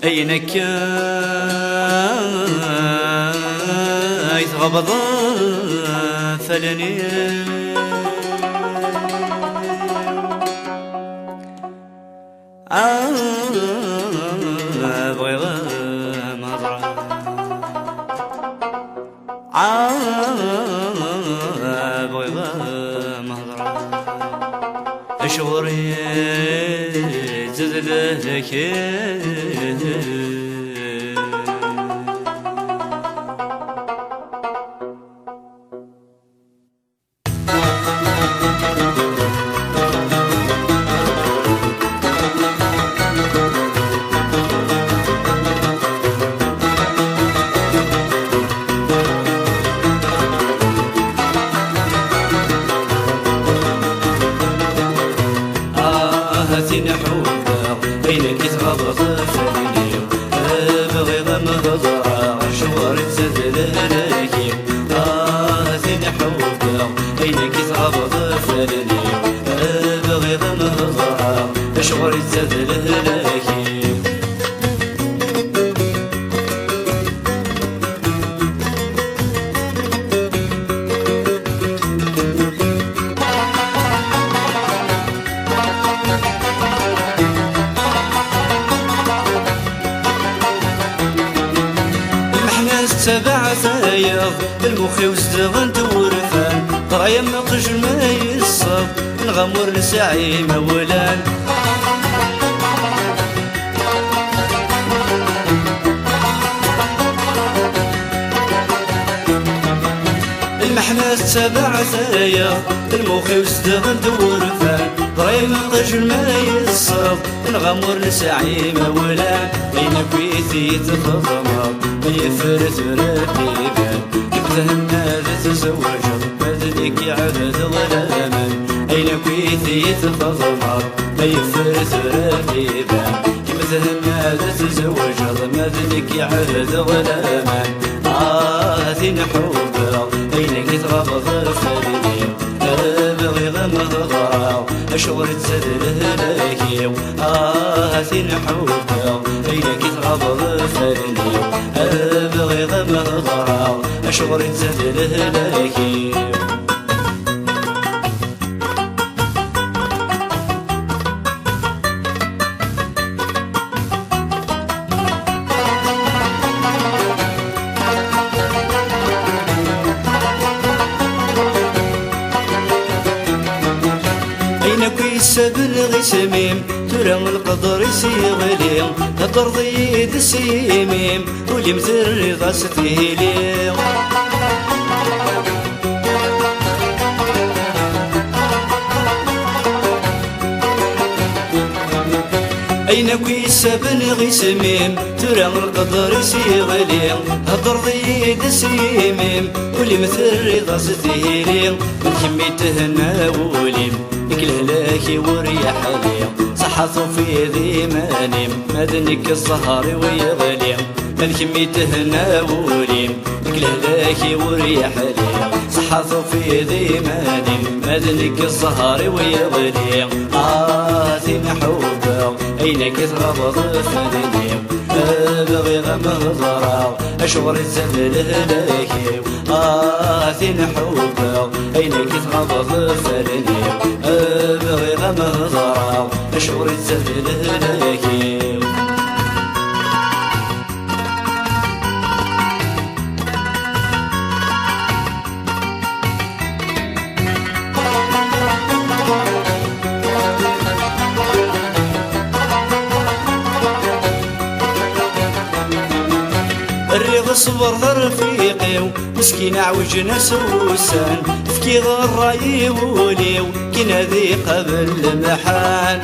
أينك يتغبض فلني بغيغ مهضرة بغيغ مهضرة أشغري زدلك أينك يتغبط فلني بغي غمضة شوار تزدل لكي زين حوبة أينك يتغبط فلني بغي غمضة شوار تزدل لكي سبع ثايض المخي وزدغن تورثان طرايا ما قجل ما يصب نغمر لسعي مولان المحناس سبع ثايض المخي وزدغن تورثان طرايا ما قجل ما يصب نغمر لسعي مولان أين كويتي تفضمض يفرت رقيبان كبتهم ماذا تزوج ماذنك يعبد ظلاما أين كويتي يتفضمر يفرت رقيبان كبتهم ماذا تزوج ماذنك يعبد ظلاما ذين حوبا أينك يتغبض فلني بغي غمضة أشغل تزدل لكي ذين حوبا أينك يتغبض فلني بغي غمضة أشغل تزدل لكي السبل غسميم ترى القدر يسيغليم ترضي دسيميم واللي مثل غاستي ليم أين كوي السبل غسميم ترى القدر يسيغليم ترضي دسيميم واللي مثل غاستي ليم من كميتهن وليم لكي وريح ليم صحصوا في ذي مانيم مدنك الصهر ويغليم ملك ميتهنا وليم لكي وريح ليم صحصوا في ذي مانيم مدنك الصهر ويغليم ذين حوبا أينك تغبض فلنيم بغي غمضة أشغل الزمل لكي ذين حوبا أينك تغبض فلنيم بغي غمضة أشغل الزمل لكي الريض صبر رفيقي مسكين عوجنا سوسان فكي غراي وليو كنا ذي قبل المحان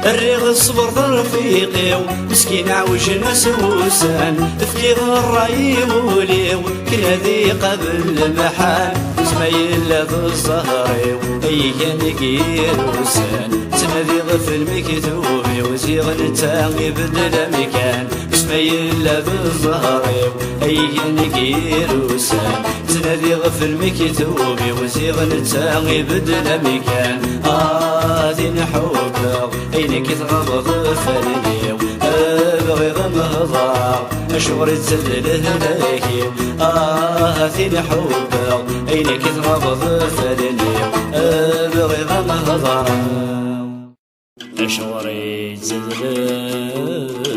الريغ الصبر رفيقي مسكين عوجنا سوسان فكي غراي وليو كنا ذي قبل المحان اسمايل ذو الصهري اي كان يروسان تنادي غف المكتوب وزيغ نتاغي بدل مكان اسمي إلا بالظهري أيا نكيروسان تنادي غفر مكتوبي وزيغ نتاغي بدل مكان دين حبك أينك تغض فرني أبغي غمضاء شغري تسدله لكي دين حبك أينك تغض فرني أبغي غمضاء شغري تسدله